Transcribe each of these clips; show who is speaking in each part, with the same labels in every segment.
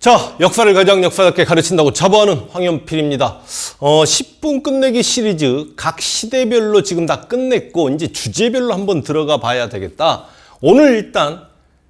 Speaker 1: 자, 역사를 가장 역사답게 가르친다고 자부하는 황연필입니다. 10분 끝내기 시리즈 각 시대별로 지금 다 끝냈고 이제 주제별로 한번 들어가 봐야 되겠다. 오늘 일단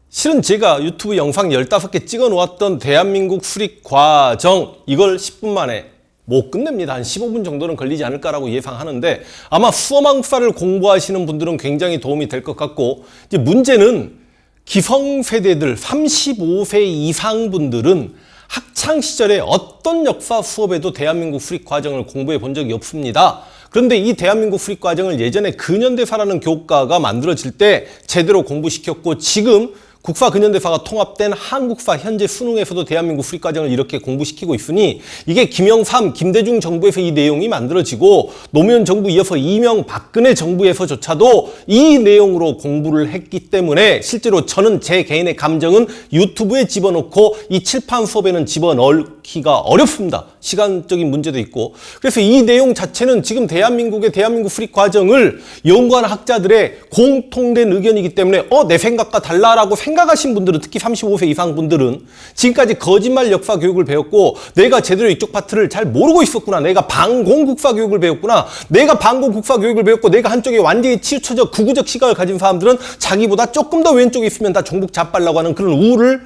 Speaker 1: 실은 제가 유튜브 영상 15개 찍어 놓았던 대한민국 수립 과정 이걸 10분 만에 못 끝냅니다. 한 15분 정도는 걸리지 않을까라고 예상하는데 아마 수험학사를 공부하시는 분들은 굉장히 도움이 될 것 같고 이제 문제는 기성세대들 35세 이상 분들은 학창시절에 어떤 역사 수업에도 대한민국 수립 과정을 공부해 본 적이 없습니다. 그런데 이 대한민국 수립 과정을 예전에 근현대사라는 교과가 만들어질 때 제대로 공부시켰고 지금 국사 근현대사가 통합된 한국사 현재 수능에서도 대한민국 수립 과정을 이렇게 공부시키고 있으니 이게 김영삼, 김대중 정부에서 이 내용이 만들어지고 노무현 정부 이어서 이명박근혜 정부에서조차도 이 내용으로 공부를 했기 때문에 실제로 저는 제 개인의 감정은 유튜브에 집어넣고 이 칠판 수업에는 집어넣기가 어렵습니다. 시간적인 문제도 있고. 그래서 이 내용 자체는 지금 대한민국 수립 과정을 연구하는 학자들의 공통된 의견이기 때문에 내 생각과 달라라고 생각하신 분들은 특히 35세 이상 분들은 지금까지 거짓말 역사 교육을 배웠고 내가 제대로 이쪽 파트를 잘 모르고 있었구나. 내가 반공국사 교육을 배웠구나. 내가 반공국사 교육을 배웠고 내가 한쪽에 완전히 치우쳐져 구구적 시각을 가진 사람들은 자기보다 조금 더 왼쪽에 있으면 다 종북 잡발라고 하는 그런 우를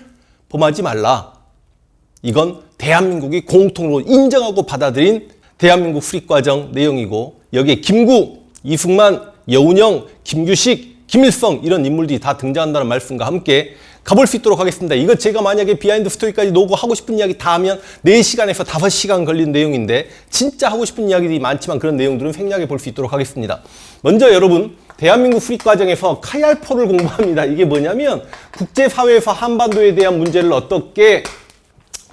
Speaker 1: 범하지 말라. 이건 대한민국이 공통으로 인정하고 받아들인 대한민국 수립과정 내용이고 여기에 김구, 이승만, 여운형, 김규식, 김일성 이런 인물들이 다 등장한다는 말씀과 함께 가볼 수 있도록 하겠습니다. 이거 제가 만약에 비하인드 스토리까지 놓고 하고 싶은 이야기 다 하면 4시간에서 5시간 걸리는 내용인데 진짜 하고 싶은 이야기들이 많지만 그런 내용들은 생략해 볼 수 있도록 하겠습니다. 먼저 여러분 대한민국 수립 과정에서 카얄포를 공부합니다. 이게 뭐냐면 국제사회에서 한반도에 대한 문제를 어떻게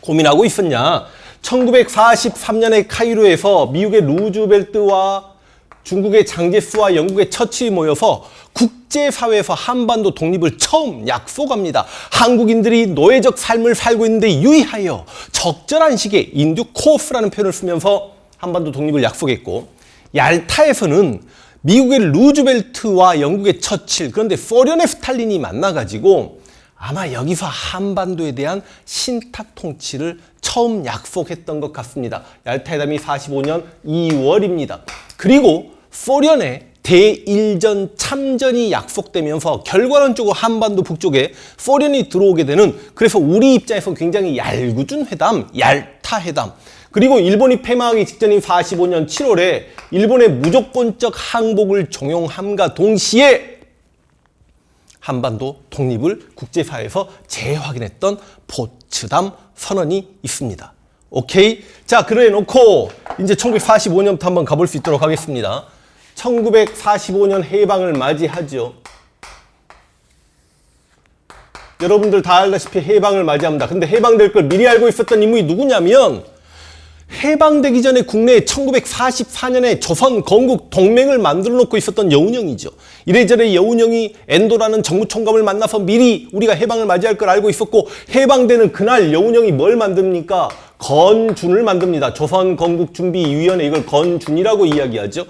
Speaker 1: 고민하고 있었냐. 1943년에 카이로에서 미국의 루즈벨트와 중국의 장제스와 영국의 처칠이 모여서 국제사회에서 한반도 독립을 처음 약속합니다. 한국인들이 노예적 삶을 살고 있는데 유의하여 적절한 시기에 인듀 코스라는 표현을 쓰면서 한반도 독립을 약속했고 얄타에서는 미국의 루즈벨트와 영국의 처칠 그런데 소련의 스탈린이 만나가지고 아마 여기서 한반도에 대한 신탁 통치를 처음 약속했던 것 같습니다. 얄타회담이 45년 2월입니다. 그리고 소련의 대일전 참전이 약속되면서 결과론적으로 한반도 북쪽에 소련이 들어오게 되는 그래서 우리 입장에서 굉장히 얄궂은 회담, 얄타회담. 그리고 일본이 패망하기 직전인 45년 7월에 일본의 무조건적 항복을 종용함과 동시에 한반도 독립을 국제사회에서 재확인했던 포츠담 선언이 있습니다. 오케이? 자, 그래 놓고 이제 1945년부터 한번 가볼 수 있도록 하겠습니다. 1945년 해방을 맞이하죠. 여러분들 다 알다시피 해방을 맞이합니다. 근데 해방될 걸 미리 알고 있었던 인물이 누구냐면 해방되기 전에 국내에 1944년에 조선 건국 동맹을 만들어 놓고 있었던 여운형이죠. 이래저래 여운형이 엔도라는 정무총감을 만나서 미리 우리가 해방을 맞이할 걸 알고 있었고 해방되는 그날 여운형이 뭘 만듭니까? 건준을 만듭니다. 조선 건국준비위원회 이걸 건준이라고 이야기하죠.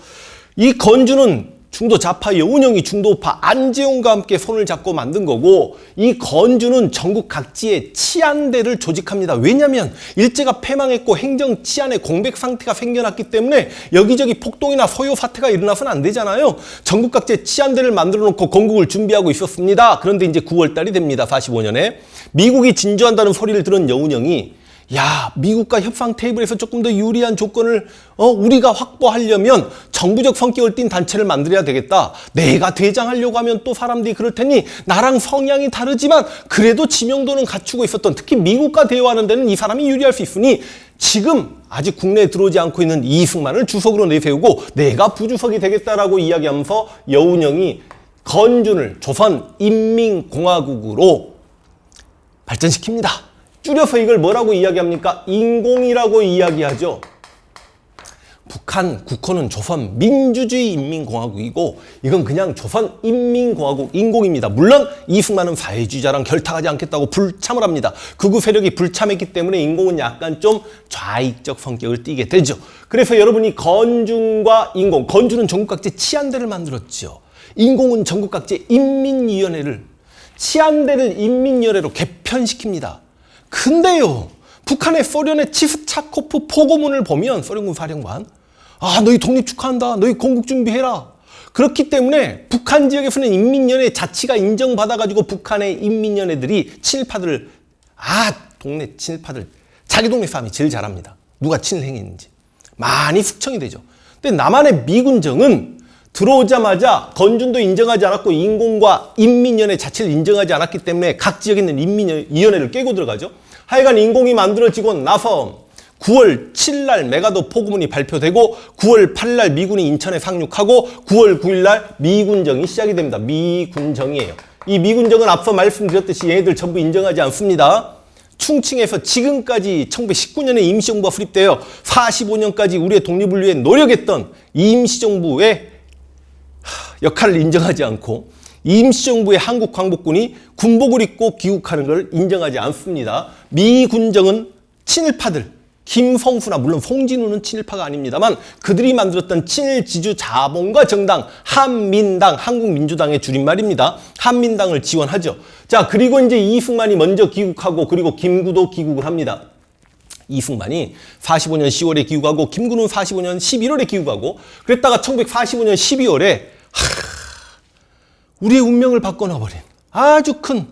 Speaker 1: 이 건준은 중도 좌파 여운형이 중도파 안재홍과 함께 손을 잡고 만든 거고 이 건준은 전국 각지에 치안대를 조직합니다. 왜냐하면 일제가 패망했고 행정 치안의 공백 상태가 생겨났기 때문에 여기저기 폭동이나 소요 사태가 일어나서는 안 되잖아요. 전국 각지에 치안대를 만들어 놓고 건국을 준비하고 있었습니다. 그런데 이제 9월 달이 됩니다. 45년에 미국이 진주한다는 소리를 들은 여운형이 야, 미국과 협상 테이블에서 조금 더 유리한 조건을 우리가 확보하려면 정부적 성격을 띤 단체를 만들어야 되겠다. 내가 대장하려고 하면 또 사람들이 그럴 테니 나랑 성향이 다르지만 그래도 지명도는 갖추고 있었던 특히 미국과 대화하는 데는 이 사람이 유리할 수 있으니 지금 아직 국내에 들어오지 않고 있는 이승만을 주석으로 내세우고 내가 부주석이 되겠다라고 이야기하면서 여운형이 건준을 조선인민공화국으로 발전시킵니다. 줄여서 이걸 뭐라고 이야기합니까? 인공이라고 이야기하죠. 북한 국호는 조선민주주의인민공화국이고 이건 그냥 조선인민공화국 인공입니다. 물론 이승만은 사회주의자랑 결탁하지 않겠다고 불참을 합니다. 극우 세력이 불참했기 때문에 인공은 약간 좀 좌익적 성격을 띠게 되죠. 그래서 여러분이 건준과 인공, 건준은 전국 각지 치안대를 만들었죠. 인공은 전국 각지 인민위원회를 치안대를 인민위원회로 개편시킵니다. 근데요, 북한의 소련의 치스차코프 포고문을 보면 소련군 사령관, 아, 너희 독립 축하한다. 너희 건국 준비해라. 그렇기 때문에 북한 지역에서는 인민연회 자치가 인정받아가지고 북한의 인민연회들이 친일파들을, 동네 친일파들, 자기 동네 싸움이 제일 잘합니다. 누가 친일행위했는지. 많이 숙청이 되죠. 근데 남한의 미군정은 들어오자마자 건준도 인정하지 않았고 인공과 인민연회 자체를 인정하지 않았기 때문에 각 지역에 있는 인민위원회를 깨고 들어가죠. 하여간 인공이 만들어지고 나서 9월 7일 메가도 포고문이 발표되고 9월 8일 미군이 인천에 상륙하고 9월 9일 미군정이 시작이 됩니다. 미군정이에요. 이 미군정은 앞서 말씀드렸듯이 얘네들 전부 인정하지 않습니다. 충칭에서 지금까지 1919년에 임시정부가 수립되어 45년까지 우리의 독립을 위해 노력했던 임시정부의 역할을 인정하지 않고 임시정부의 한국광복군이 군복을 입고 귀국하는 걸 인정하지 않습니다. 미군정은 친일파들, 김성수나 물론 송진우는 친일파가 아닙니다만 그들이 만들었던 친일지주 자본과 정당 한민당, 한국민주당의 줄임말입니다. 한민당을 지원하죠. 자, 그리고 이제 이승만이 먼저 귀국하고 그리고 김구도 귀국을 합니다. 이승만이 45년 10월에 귀국하고 김구는 45년 11월에 귀국하고 그랬다가 1945년 12월에 우리의 운명을 바꿔놔버린 아주 큰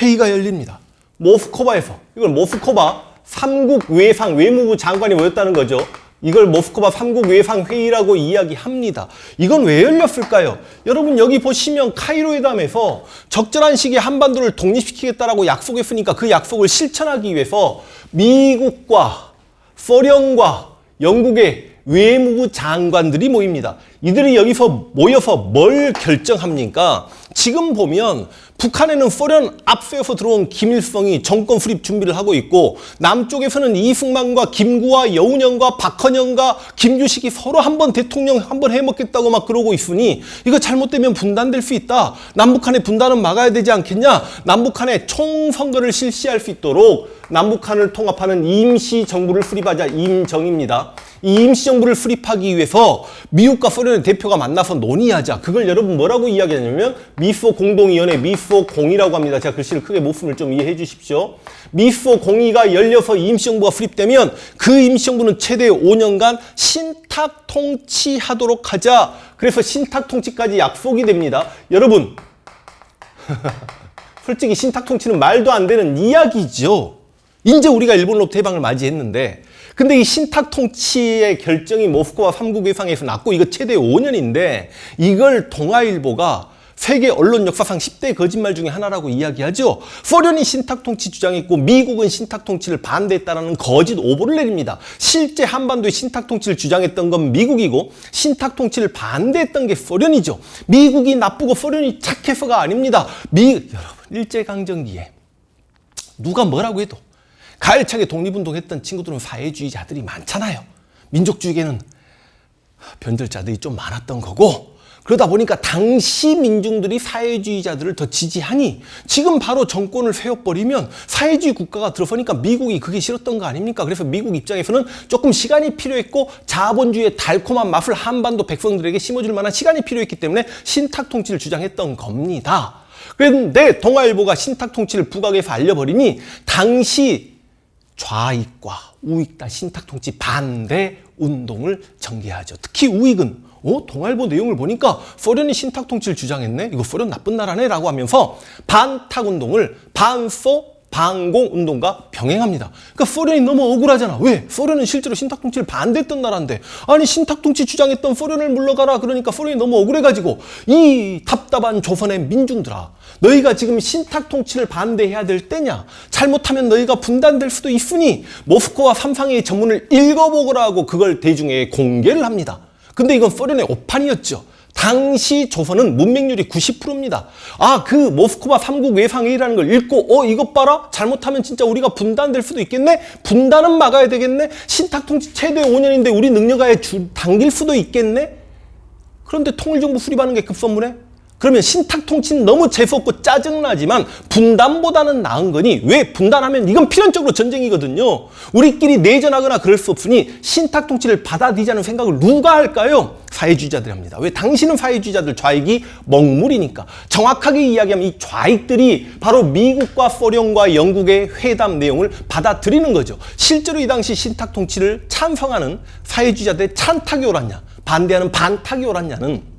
Speaker 1: 회의가 열립니다. 모스크바에서. 이걸 모스크바 삼국 외상 외무부 장관이 모였다는 거죠. 이걸 모스크바 삼국 외상 회의라고 이야기합니다. 이건 왜 열렸을까요? 여러분 여기 보시면 카이로 회담에서 적절한 시기에 한반도를 독립시키겠다라고 약속했으니까 그 약속을 실천하기 위해서 미국과 소련과 영국의 외무부 장관들이 모입니다. 이들이 여기서 모여서 뭘 결정합니까? 지금 보면 북한에는 소련 앞세워서 들어온 김일성이 정권 수립 준비를 하고 있고 남쪽에서는 이승만과 김구와 여운형과 박헌영과 김주식이 서로 한번 대통령 한번 해먹겠다고 막 그러고 있으니 이거 잘못되면 분단될 수 있다. 남북한의 분단은 막아야 되지 않겠냐. 남북한의 총선거를 실시할 수 있도록 남북한을 통합하는 임시정부를 수립하자. 임정입니다. 이 임시정부를 수립하기 위해서 미국과 소련의 대표가 만나서 논의하자. 그걸 여러분 뭐라고 이야기하냐면 미소 공동위원회, 미소 공의라고 합니다. 제가 글씨를 크게 못 쓰면 좀 이해해 주십시오. 미소 공의가 열려서 임시정부가 수립되면 그 임시정부는 최대 5년간 신탁 통치하도록 하자. 그래서 신탁 통치까지 약속이 됩니다. 여러분 솔직히 신탁 통치는 말도 안 되는 이야기죠. 이제 우리가 일본으로부터 해방을 맞이했는데 근데 이 신탁 통치의 결정이 모스크바 삼국 회상에서 났고 이거 최대 5년인데 이걸 동아일보가 세계 언론 역사상 10대 거짓말 중에 하나라고 이야기하죠. 소련이 신탁 통치 주장했고 미국은 신탁 통치를 반대했다라는 거짓 오보를 내립니다. 실제 한반도에 신탁 통치를 주장했던 건 미국이고 신탁 통치를 반대했던 게 소련이죠. 미국이 나쁘고 소련이 착해서가 아닙니다. 여러분 일제강점기에 누가 뭐라고 해도 가열차게 독립운동했던 친구들은 사회주의자들이 많잖아요. 민족주의계는 변절자들이 좀 많았던 거고 그러다 보니까 당시 민중들이 사회주의자들을 더 지지하니 지금 바로 정권을 세워버리면 사회주의 국가가 들어서니까 미국이 그게 싫었던 거 아닙니까? 그래서 미국 입장에서는 조금 시간이 필요했고 자본주의의 달콤한 맛을 한반도 백성들에게 심어줄 만한 시간이 필요했기 때문에 신탁 통치를 주장했던 겁니다. 그런데 동아일보가 신탁 통치를 부각해서 알려버리니 당시 좌익과 우익 다 신탁 통치 반대 운동을 전개하죠. 특히 우익은 동아일보 내용을 보니까 소련이 신탁 통치를 주장했네? 이거 소련 나쁜 나라네? 라고 하면서 반탁 운동을 반소 반공 운동과 병행합니다. 그러니까 소련이 너무 억울하잖아. 왜? 소련은 실제로 신탁 통치를 반대했던 나라인데 아니 신탁 통치 주장했던 소련을 물러가라. 그러니까 소련이 너무 억울해가지고 이 답답한 조선의 민중들아 너희가 지금 신탁 통치를 반대해야 될 때냐? 잘못하면 너희가 분단될 수도 있으니 모스크바 삼상회의 전문을 읽어보거라 하고 그걸 대중에 공개를 합니다. 근데 이건 소련의 오판이었죠. 당시 조선은 문맹률이 90%입니다. 그 모스크바 삼국 외상회의라는 걸 읽고 이것 봐라? 잘못하면 진짜 우리가 분단될 수도 있겠네? 분단은 막아야 되겠네? 신탁 통치 최대 5년인데 우리 능력하에 당길 수도 있겠네? 그런데 통일정부 수립하는 게 급선무네? 그러면 신탁 통치는 너무 재수없고 짜증나지만 분단보다는 나은 거니, 왜 분단하면 이건 필연적으로 전쟁이거든요. 우리끼리 내전하거나 그럴 수 없으니 신탁 통치를 받아들이자는 생각을 누가 할까요? 사회주의자들이 합니다. 왜? 당신은 사회주의자들 좌익이 먹물이니까. 정확하게 이야기하면 이 좌익들이 바로 미국과 소련과 영국의 회담 내용을 받아들이는 거죠. 실제로 이 당시 신탁 통치를 찬성하는 사회주의자들의 찬탁이 옳았냐, 반대하는 반탁이 옳았냐는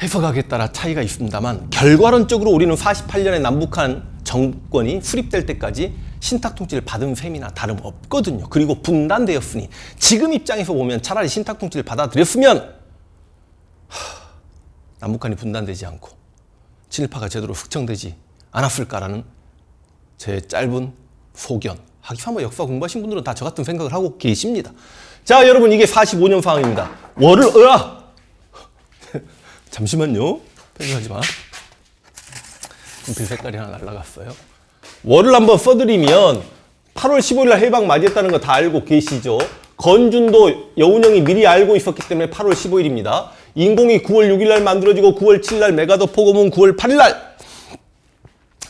Speaker 1: 해석학에 따라 차이가 있습니다만, 결과론적으로 우리는 48년에 남북한 정권이 수립될 때까지 신탁 통치를 받은 셈이나 다름없거든요. 그리고 분단되었으니 지금 입장에서 보면 차라리 신탁 통치를 받아들였으면 남북한이 분단되지 않고 친일파가 제대로 흑청되지 않았을까라는 제 짧은 소견. 하기사 뭐 역사 공부하신 분들은 다 저 같은 생각을 하고 계십니다. 자, 여러분, 이게 45년 상황입니다. 잠시만요. 편집하지 마. 금필 색깔이 하나 날라갔어요. 월을 한번 써드리면 8월 15일 날 해방 맞이했다는 거 다 알고 계시죠? 건준도 여운형이 미리 알고 있었기 때문에 8월 15일입니다. 인공이 9월 6일 날 만들어지고 9월 7일 날 메가더 포고문 9월 8일 날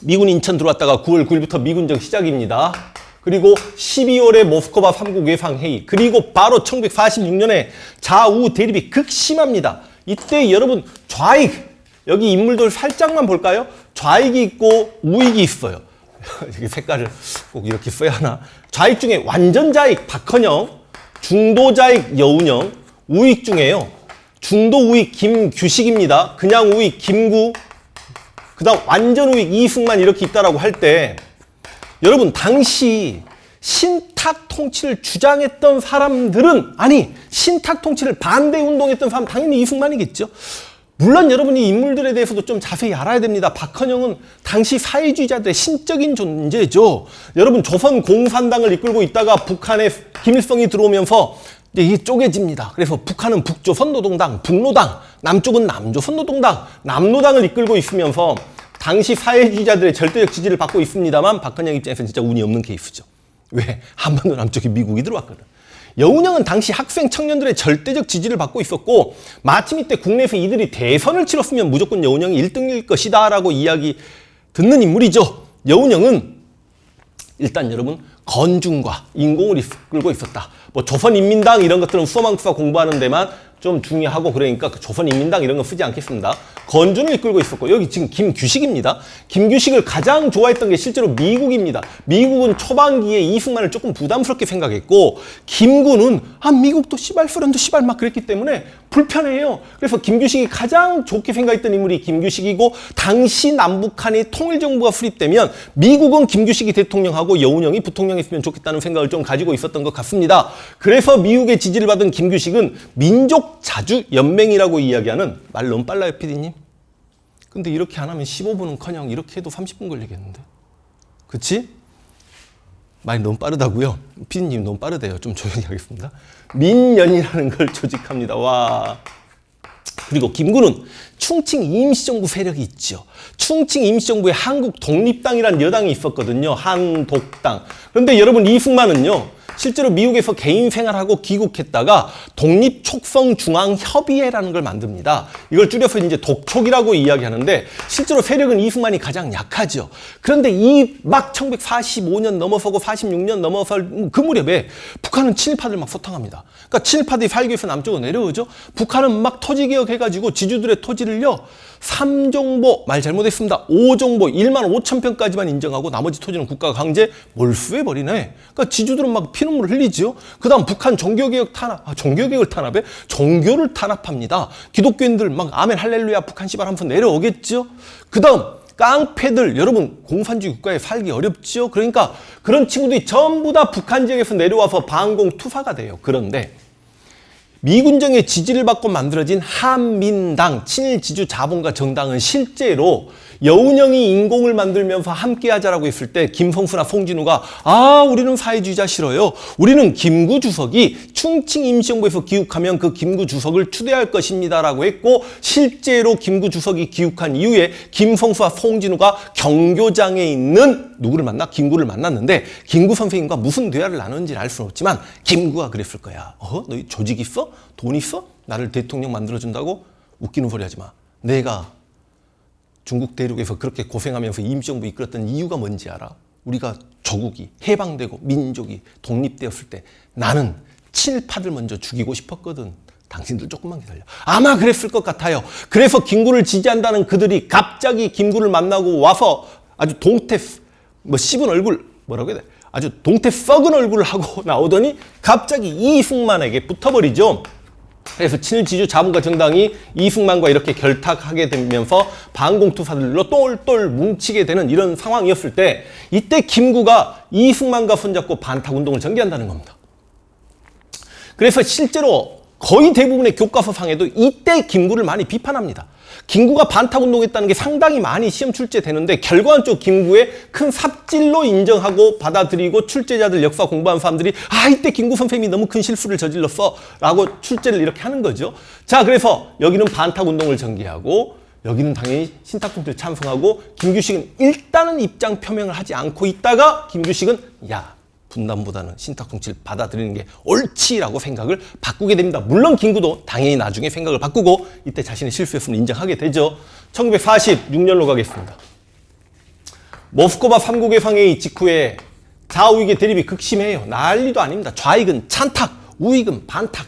Speaker 1: 미군 인천 들어왔다가 9월 9일부터 미군정 시작입니다. 그리고 12월에 모스크바 3국 외상회의, 그리고 바로 1946년에 좌우 대립이 극심합니다. 이때 여러분 좌익, 여기 인물들 살짝만 볼까요? 좌익이 있고 우익이 있어요. 색깔을 꼭 이렇게 써야 하나? 좌익 중에 완전 좌익 박헌영, 중도 좌익 여운형, 우익 중에요 중도 우익 김규식입니다. 그냥 우익 김구, 그 다음 완전 우익 이승만 이렇게 있다라고 할 때, 여러분 당시 신탁 통치를 주장했던 사람들은, 아니 신탁 통치를 반대 운동했던 사람 당연히 이승만이겠죠. 물론 여러분이 인물들에 대해서도 좀 자세히 알아야 됩니다. 박헌영은 당시 사회주의자들의 신적인 존재죠. 여러분 조선 공산당을 이끌고 있다가 북한에 김일성이 들어오면서 이게 쪼개집니다. 그래서 북한은 북조선노동당, 북노당, 남쪽은 남조선노동당, 남노당을 이끌고 있으면서 당시 사회주의자들의 절대적 지지를 받고 있습니다만, 박헌영 입장에서는 진짜 운이 없는 케이스죠. 왜? 한반도 남쪽에 미국이 들어왔거든. 여운형은 당시 학생 청년들의 절대적 지지를 받고 있었고, 마침 이때 국내에서 이들이 대선을 치렀으면 무조건 여운형이 1등일 것이다 라고 이야기 듣는 인물이죠. 여운형은 일단 여러분 건중과 인공을 이끌고 있었다. 뭐 조선인민당 이런 것들은 수어망투사 공부하는 데만 좀 중요하고, 그러니까 그 조선인민당 이런 거 쓰지 않겠습니다. 건준을 이끌고 있었고, 여기 지금 김규식입니다. 김규식을 가장 좋아했던 게 실제로 미국입니다. 미국은 초반기에 이승만을 조금 부담스럽게 생각했고, 김구는 미국도 씨발, 소련도 씨발 막 그랬기 때문에 불편해요. 그래서 김규식이 가장 좋게 생각했던 인물이 김규식이고, 당시 남북한이 통일정부가 수립되면 미국은 김규식이 대통령하고 여운형이 부통령했으면 좋겠다는 생각을 좀 가지고 있었던 것 같습니다. 그래서 미국의 지지를 받은 김규식은 민족자주연맹이라고 이야기하는, 말 너무 빨라요 PD님? 근데 이렇게 안 하면 15분은커녕 이렇게 해도 30분 걸리겠는데, 그치? 말이 너무 빠르다고요? PD님 너무 빠르대요. 좀 조용히 하겠습니다. 민연이라는 걸 조직합니다. 와. 그리고 김구는 충칭 임시정부 세력이 있죠. 충칭 임시정부에 한국 독립당이라는 여당이 있었거든요. 한독당. 그런데 여러분 이승만은요, 실제로 미국에서 개인 생활하고 귀국했다가 독립촉성중앙협의회라는 걸 만듭니다. 이걸 줄여서 이제 독촉이라고 이야기하는데, 실제로 세력은 이승만이 가장 약하죠. 그런데 이 막 1945년 넘어서고 46년 넘어설 그 무렵에 북한은 친일파들 막 소탕합니다. 그러니까 친일파들이 살기 위해서 남쪽으로 내려오죠. 북한은 막 토지개혁 해가지고 지주들의 토지를요, 3정보, 말 잘못했습니다. 5정보, 1만 5천 평까지만 인정하고 나머지 토지는 국가가 강제 몰수해버리네. 그러니까 지주들은 막 피눈물을 흘리죠. 그 다음 북한 종교개혁 탄압, 종교개혁을 탄압해? 종교를 탄압합니다. 기독교인들 막 아멘 할렐루야 북한 씨발 하면서 내려오겠죠. 그 다음 깡패들, 여러분 공산주의 국가에 살기 어렵죠. 그러니까 그런 친구들이 전부 다 북한 지역에서 내려와서 반공투사가 돼요. 그런데 미군정의 지지를 받고 만들어진 한민당, 친일지주 자본가 정당은 실제로 여운형이 인공을 만들면서 함께하자라고 했을 때 김성수나 송진우가 우리는 사회주의자 싫어요. 우리는 김구 주석이 충칭 임시정부에서 귀국하면 그 김구 주석을 추대할 것입니다라고 했고, 실제로 김구 주석이 귀국한 이후에 김성수와 송진우가 경교장에 있는 누구를 만나? 김구를 만났는데, 김구 선생님과 무슨 대화를 나눴는지는 알 수는 없지만 김구가 그랬을 거야. 너 조직 있어? 돈 있어? 나를 대통령 만들어준다고? 웃기는 소리 하지 마. 내가 중국 대륙에서 그렇게 고생하면서 임시정부 이끌었던 이유가 뭔지 알아? 우리가 조국이 해방되고 민족이 독립되었을 때 나는 친일파들 먼저 죽이고 싶었거든. 당신들 조금만 기다려. 아마 그랬을 것 같아요. 그래서 김구를 지지한다는 그들이 갑자기 김구를 만나고 와서 아주 동태 씹은 얼굴 뭐라고 해야 돼? 아주 동태 썩은 얼굴을 하고 나오더니 갑자기 이승만에게 붙어버리죠. 그래서 친일 지주 자본가 정당이 이승만과 이렇게 결탁하게 되면서 반공투사들로 똘똘 뭉치게 되는 이런 상황이었을 때 이때 김구가 이승만과 손잡고 반탁운동을 전개한다는 겁니다. 그래서 실제로 거의 대부분의 교과서상에도 이때 김구를 많이 비판합니다. 김구가 반탁운동했다는 게 상당히 많이 시험 출제되는데 결과적으로 김구의 큰 삽질로 인정하고 받아들이고 출제자들 역사 공부한 사람들이 이때 김구 선생님이 너무 큰 실수를 저질렀어 라고 출제를 이렇게 하는 거죠. 자, 그래서 여기는 반탁운동을 전개하고 여기는 당연히 신탁통치를 찬성하고 김규식은 일단은 입장 표명을 하지 않고 있다가 김규식은 분단보다는 신탁통치를 받아들이는 게 옳지라고 생각을 바꾸게 됩니다. 물론 김구도 당연히 나중에 생각을 바꾸고 이때 자신의 실수였음을 인정하게 되죠. 1946년로 가겠습니다. 모스크바 3국의 상회의 직후에 좌우익의 대립이 극심해요. 난리도 아닙니다. 좌익은 찬탁, 우익은 반탁.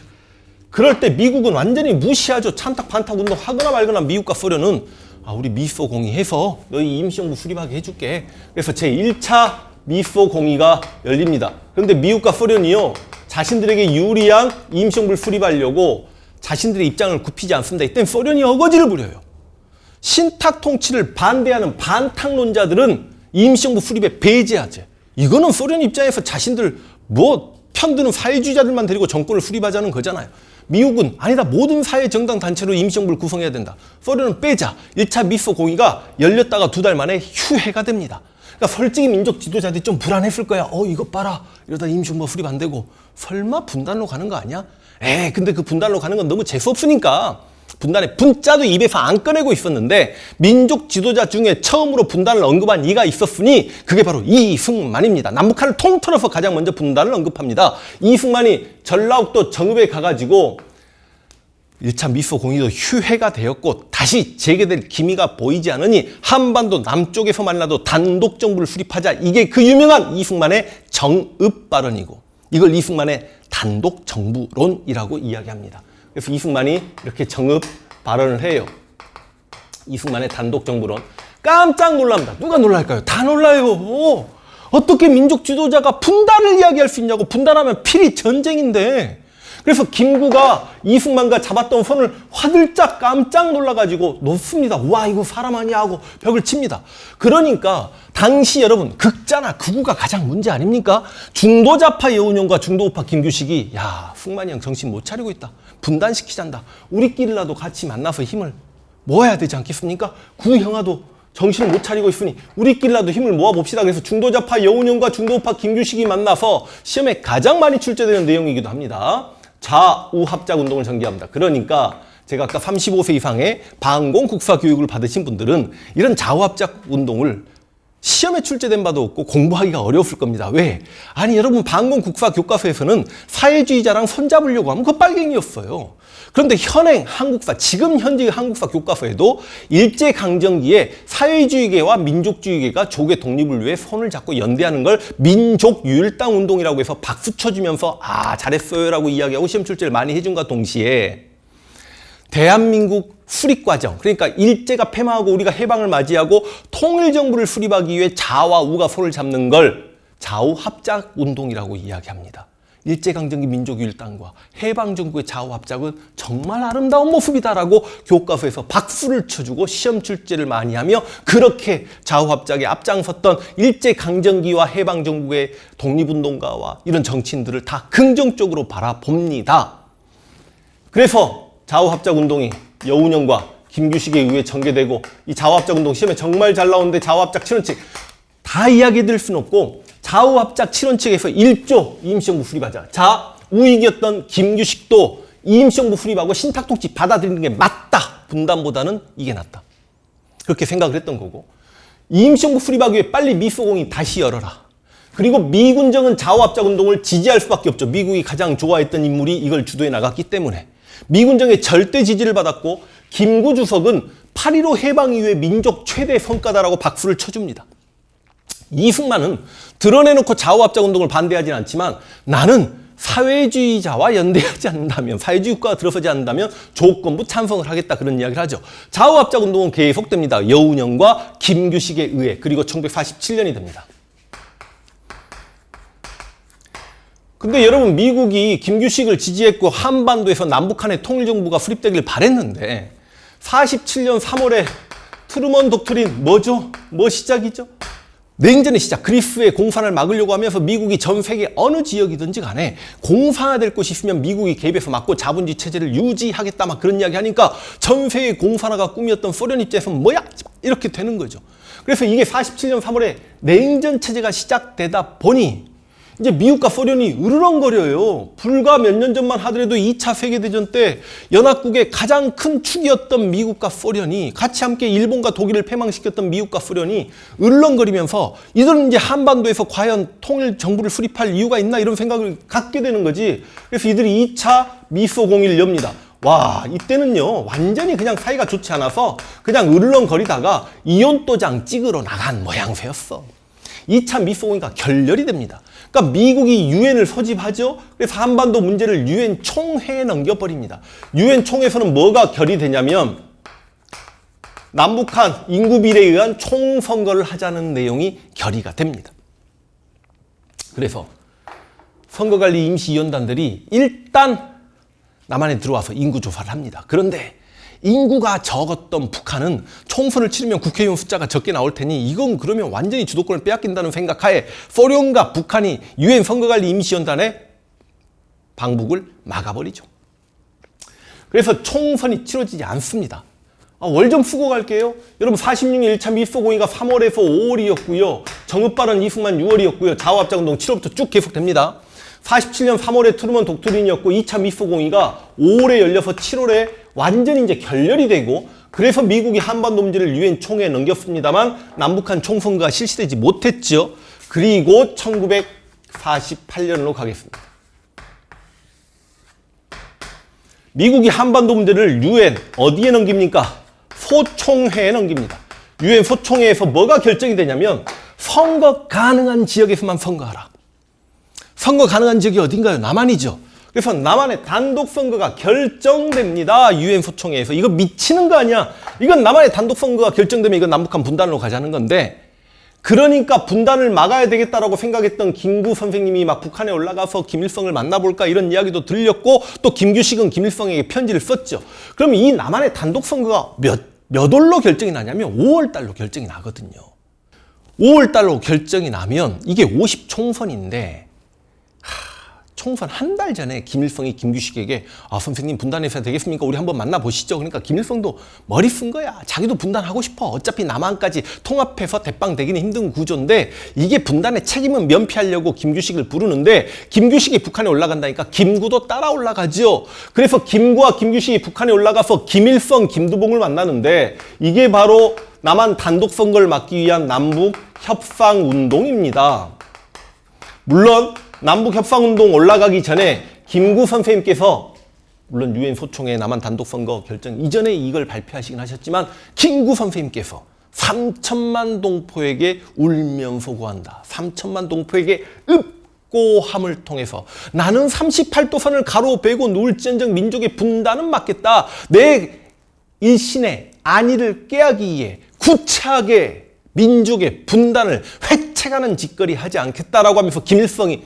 Speaker 1: 그럴 때 미국은 완전히 무시하죠. 찬탁, 반탁 운동 하거나 말거나 미국과 소련은 우리 미소 공의해서 너희 임시정부 수립하게 해줄게. 그래서 제1차 미소 공의가 열립니다. 그런데 미국과 소련이요, 자신들에게 유리한 임시정부를 수립하려고 자신들의 입장을 굽히지 않습니다. 이때는 소련이 어거지를 부려요. 신탁 통치를 반대하는 반탁론자들은 임시정부 수립에 배제하지. 이거는 소련 입장에서 자신들 편드는 사회주의자들만 데리고 정권을 수립하자는 거잖아요. 미국은 아니다, 모든 사회 정당 단체로 임시정부를 구성해야 된다. 소련은 빼자. 1차 미소 공의가 열렸다가 2달 만에 휴회가 됩니다. 그러니까 솔직히 민족 지도자들이 좀 불안했을 거야. 이것 봐라. 이러다 임시정부 수립 안 되고 설마 분단로 가는 거 아니야? 근데 그 분단로 가는 건 너무 재수없으니까 분단의 분자도 입에서 안 꺼내고 있었는데 민족 지도자 중에 처음으로 분단을 언급한 이가 있었으니 그게 바로 이승만입니다. 남북한을 통틀어서 가장 먼저 분단을 언급합니다. 이승만이 전라북도 정읍에 가가지고 1차 미소 공의도 휴회가 되었고 다시 재개될 기미가 보이지 않으니 한반도 남쪽에서 만나도 단독 정부를 수립하자. 이게 그 유명한 이승만의 정읍 발언이고 이걸 이승만의 단독 정부론이라고 이야기합니다. 그래서 이승만이 이렇게 정읍 발언을 해요. 이승만의 단독 정부론. 깜짝 놀랍니다. 누가 놀랄까요? 다 놀라요. 어떻게 민족 지도자가 분단을 이야기할 수 있냐고. 분단하면 필히 전쟁인데. 그래서 김구가 이승만과 잡았던 손을 화들짝 깜짝 놀라가지고 놓습니다. 와, 이거 사람 아니야 하고 벽을 칩니다. 그러니까 당시 여러분 극자나 극우가 가장 문제 아닙니까? 중도좌파 여운형과 중도우파 김규식이 승만이 형 정신 못 차리고 있다. 분단시키잔다. 우리끼리라도 같이 만나서 힘을 모아야 되지 않겠습니까? 구형아도 정신을 못 차리고 있으니 우리끼리라도 힘을 모아봅시다. 그래서 중도좌파 여운형과 중도우파 김규식이 만나서 시험에 가장 많이 출제되는 내용이기도 합니다. 좌우합작운동을 전개합니다. 그러니까 제가 아까 35세 이상의 반공국사 교육을 받으신 분들은 이런 좌우합작운동을 시험에 출제된 바도 없고 공부하기가 어려웠을 겁니다. 왜? 아니 여러분 반공국사 교과서에서는 사회주의자랑 손잡으려고 하면 그 빨갱이였어요. 그런데 현행 한국사, 지금 현재 한국사 교과서에도 일제강점기에 사회주의계와 민족주의계가 조국의 독립을 위해 손을 잡고 연대하는 걸 민족유일당 운동이라고 해서 박수 쳐주면서 잘했어요 라고 이야기하고 시험 출제를 많이 해준 것과 동시에 대한민국 수립과정, 그러니까 일제가 폐마하고 우리가 해방을 맞이하고 통일정부를 수립하기 위해 좌와 우가 손을 잡는 걸 좌우합작운동이라고 이야기합니다. 일제강점기 민족유일당과 해방정부의 좌우합작은 정말 아름다운 모습이다라고 교과서에서 박수를 쳐주고 시험 출제를 많이 하며 그렇게 좌우합작에 앞장섰던 일제강점기와 해방정부의 독립운동가와 이런 정치인들을 다 긍정적으로 바라봅니다. 그래서 좌우합작운동이 여운형과 김규식에 의해 전개되고 이 좌우합작운동 시험에 정말 잘 나오는데 좌우합작 7원칙 다 이야기 드릴 수는 없고 좌우합작 7원칙에서 1조 임시정부 수립하자. 우익이었던 김규식도 임시정부 수립하고 신탁통치 받아들이는 게 맞다. 분단보다는 이게 낫다. 그렇게 생각을 했던 거고 임시정부 수립하기 위해 빨리 미소공이 다시 열어라. 그리고 미군정은 좌우합작운동을 지지할 수밖에 없죠. 미국이 가장 좋아했던 인물이 이걸 주도해 나갔기 때문에 미군정의 절대 지지를 받았고 김구 주석은 8.15 해방 이후의 민족 최대 성과다라고 박수를 쳐줍니다. 이승만은 드러내놓고 좌우합작운동을 반대하지는 않지만 나는 사회주의자와 연대하지 않는다면, 사회주의 국가가 들어서지 않는다면 조건부 찬성을 하겠다, 그런 이야기를 하죠. 좌우합작운동은 계속됩니다. 여운형과 김규식에 의해. 그리고 1947년이 됩니다. 근데 여러분, 미국이 김규식을 지지했고 한반도에서 남북한의 통일정부가 수립되길 바랬는데 47년 3월에 트루먼 독트린 뭐죠? 뭐 시작이죠? 냉전의 시작, 그리스의 공산을 막으려고 하면서 미국이 전 세계 어느 지역이든지 간에 공산화될 곳이 있으면 미국이 개입해서 막고 자본주의 체제를 유지하겠다, 막 그런 이야기 하니까 전 세계 공산화가 꿈이었던 소련 입장에서는 뭐야? 이렇게 되는 거죠. 그래서 이게 47년 3월에 냉전 체제가 시작되다 보니 이제 미국과 소련이 으르렁거려요. 불과 몇 년 전만 하더라도 2차 세계대전 때 연합국의 가장 큰 축이었던 미국과 소련이, 같이 함께 일본과 독일을 패망시켰던 미국과 소련이 으르렁거리면서 이들은 이제 한반도에서 과연 통일 정부를 수립할 이유가 있나, 이런 생각을 갖게 되는 거지. 그래서 이들이 2차 미소 공의를 엽니다. 와, 이때는요 완전히 그냥 사이가 좋지 않아서 그냥 으르렁거리다가 이온도장 찍으러 나간 모양새였어. 2차 미소 공의가 결렬이 됩니다. 그러니까 미국이 유엔을 소집하죠. 그래서 한반도 문제를 유엔 총회에 넘겨버립니다. 유엔 총회에서는 뭐가 결의되냐면 남북한 인구 비례에 의한 총선거를 하자는 내용이 결의가 됩니다. 그래서 선거관리 임시위원단들이 일단 남한에 들어와서 인구조사를 합니다. 그런데 인구가 적었던 북한은 총선을 치르면 국회의원 숫자가 적게 나올 테니 이건 그러면 완전히 주도권을 빼앗긴다는 생각하에 소련과 북한이 유엔 선거관리 임시위원단의 방북을 막아버리죠. 그래서 총선이 치러지지 않습니다. 월 좀 쓰고 갈게요. 여러분, 46년 1차 미소 공의가 3월에서 5월이었고요. 정읍발언 이승만 6월이었고요. 좌우합작운동 7월부터 쭉 계속됩니다. 47년 3월에 트루먼 독트린이었고 2차 미소 공의가 5월에 열려서 7월에 완전히 이제 결렬이 되고, 그래서 미국이 한반도 문제를 유엔 총회에 넘겼습니다만 남북한 총선거가 실시되지 못했죠. 그리고 1948년으로 가겠습니다. 미국이 한반도 문제를 유엔 어디에 넘깁니까? 소총회에 넘깁니다. 유엔 소총회에서 뭐가 결정이 되냐면 선거 가능한 지역에서만 선거하라. 선거 가능한 지역이 어딘가요? 남한이죠. 그래서 남한의 단독 선거가 결정됩니다. 유엔 소총회에서. 이거 미치는 거 아니야? 이건 남한의 단독 선거가 결정되면 이건 남북한 분단으로 가자는 건데, 그러니까 분단을 막아야 되겠다라고 생각했던 김구 선생님이 막 북한에 올라가서 김일성을 만나볼까, 이런 이야기도 들렸고, 또 김규식은 김일성에게 편지를 썼죠. 그럼 이 남한의 단독 선거가 몇 월로 결정이 나냐면 5월 달로 결정이 나거든요. 5월 달로 결정이 나면 이게 50총선인데 총선 한 달 전에 김일성이 김규식에게 선생님 분단해서 되겠습니까? 우리 한번 만나보시죠. 그러니까 김일성도 머리 쓴 거야. 자기도 분단하고 싶어. 어차피 남한까지 통합해서 대빵 되기는 힘든 구조인데 이게 분단의 책임은 면피하려고 김규식을 부르는데, 김규식이 북한에 올라간다니까 김구도 따라 올라가죠. 그래서 김구와 김규식이 북한에 올라가서 김일성, 김두봉을 만나는데 이게 바로 남한 단독 선거를 막기 위한 남북 협상 운동입니다. 물론 남북협상운동 올라가기 전에 김구 선생님께서, 물론 유엔 소총회 남한 단독선거 결정 이전에 이걸 발표하시긴 하셨지만, 김구 선생님께서 3천만 동포에게 울면서 구한다. 3천만 동포에게 읍고함을 통해서 나는 38도선을 가로 베고 누울지언정 민족의 분단은 막겠다. 내 일신의 안위를 깨하기 위해 구차하게 민족의 분단을 획책하는 짓거리 하지 않겠다라고 하면서 김일성이,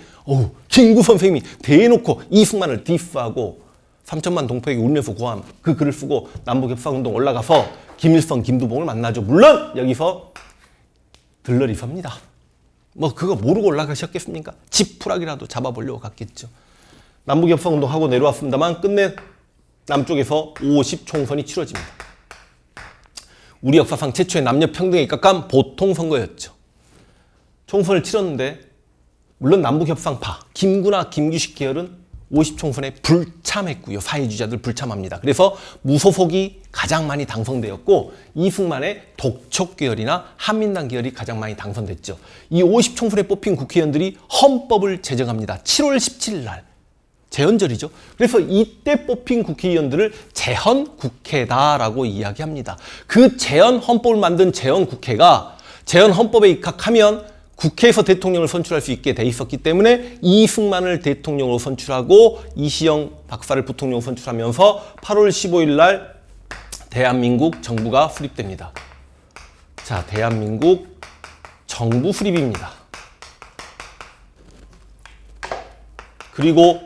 Speaker 1: 김구 선생님이 대놓고 이승만을 디스하고 3천만 동포에게 울면서 고함, 그 글을 쓰고 남북협상운동 올라가서 김일성, 김두봉을 만나죠. 물론 여기서 들러리 섭니다. 뭐 그거 모르고 올라가셨겠습니까? 지푸라기라도 잡아보려고 갔겠죠. 남북협상운동 하고 내려왔습니다만 끝내 남쪽에서 50총선이 치러집니다. 우리 역사상 최초의 남녀 평등에 입각한 보통선거였죠. 총선을 치렀는데 물론 남북협상파, 김구나 김규식 계열은 50총선에 불참했고요. 사회주의자들 불참합니다. 그래서 무소속이 가장 많이 당선되었고 이승만의 독촉 계열이나 한민당 계열이 가장 많이 당선됐죠. 이 50총선에 뽑힌 국회의원들이 헌법을 제정합니다. 7월 17일 날 재헌절이죠. 그래서 이때 뽑힌 국회의원들을 재헌국회다라고 이야기합니다. 그 재헌 헌법을 만든 재헌국회가 재헌 헌법에 입각하면 국회에서 대통령을 선출할 수 있게 돼 있었기 때문에 이승만을 대통령으로 선출하고 이시영 박사를 부통령으로 선출하면서 8월 15일 날 대한민국 정부가 수립됩니다. 자, 대한민국 정부 수립입니다. 그리고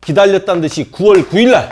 Speaker 1: 기다렸다는 듯이 9월 9일 날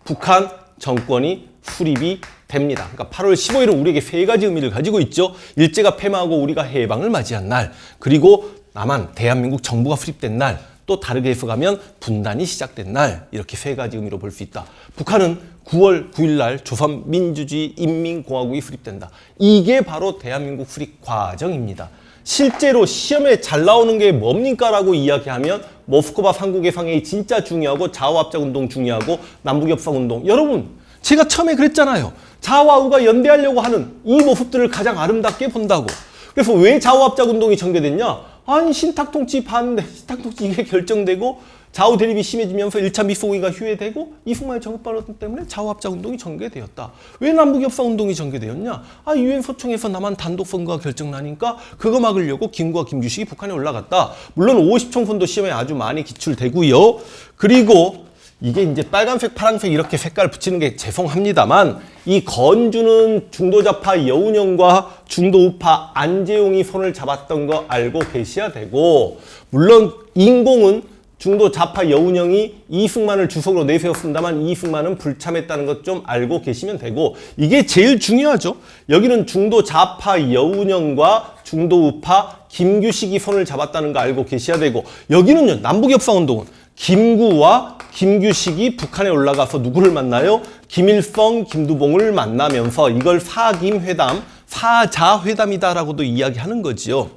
Speaker 1: 북한 정권이 수립이 됩니다. 그러니까 8월 15일은 우리에게 세 가지 의미를 가지고 있죠. 일제가 패망하고 우리가 해방을 맞이한 날, 그리고 남한 대한민국 정부가 수립된 날, 또 다르게 해석하면 분단이 시작된 날, 이렇게 세 가지 의미로 볼 수 있다. 북한은 9월 9일 날 조선민주주의 인민공화국이 수립된다. 이게 바로 대한민국 수립 과정입니다. 실제로 시험에 잘 나오는 게 뭡니까? 라고 이야기하면 모스크바 삼국해상이 진짜 중요하고 좌우합작운동 중요하고 남북협상운동. 여러분, 제가 처음에 그랬잖아요. 좌와우가 연대하려고 하는 이 모습들을 가장 아름답게 본다고. 그래서 왜 좌우합작운동이 전개됐냐? 아니, 신탁통치 반대, 신탁통치 이게 결정되고 좌우 대립이 심해지면서 1차 미소기가 휴회되고 이승만의 정읍발언 때문에 좌우합작운동이 전개되었다. 왜 남북협상운동이 전개되었냐? 아, 유엔 소총에서 남한 단독선거가 결정나니까 그거 막으려고 김구와 김규식이 북한에 올라갔다. 물론 50총선도 시험에 아주 많이 기출되고요. 그리고 이게 이제 빨간색, 파란색 이렇게 색깔 붙이는 게 죄송합니다만 이 건주는 중도좌파 여운형과 중도우파 안재용이 손을 잡았던 거 알고 계셔야 되고, 물론 인공은 중도좌파 여운형이 이승만을 주석으로 내세웠습니다만 이승만은 불참했다는 것 좀 알고 계시면 되고, 이게 제일 중요하죠. 여기는 중도좌파 여운형과 중도우파 김규식이 손을 잡았다는 거 알고 계셔야 되고, 여기는요, 남북협상운동은 김구와 김규식이 북한에 올라가서 누구를 만나요? 김일성, 김두봉을 만나면서 이걸 사김회담, 사자회담이다라고도 이야기하는 거지요.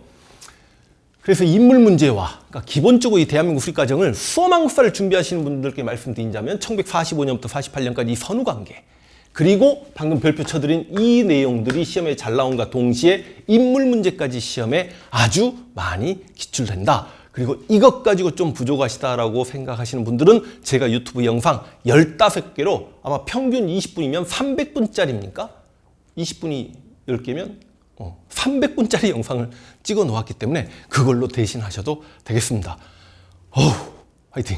Speaker 1: 그래서 인물 문제와, 그러니까 기본적으로 이 대한민국 수립 과정을 수험항사를 준비하시는 분들께 말씀드리자면 1945년부터 48년까지 이 선후관계, 그리고 방금 별표 쳐드린 이 내용들이 시험에 잘 나온과 동시에 인물 문제까지 시험에 아주 많이 기출된다. 그리고 이것 가지고 좀 부족하시다라고 생각하시는 분들은 제가 유튜브 영상 15개로 아마 평균 20분이면 300분짜리입니까? 20분이 10개면 300분짜리 영상을 찍어 놓았기 때문에 그걸로 대신하셔도 되겠습니다. 화이팅!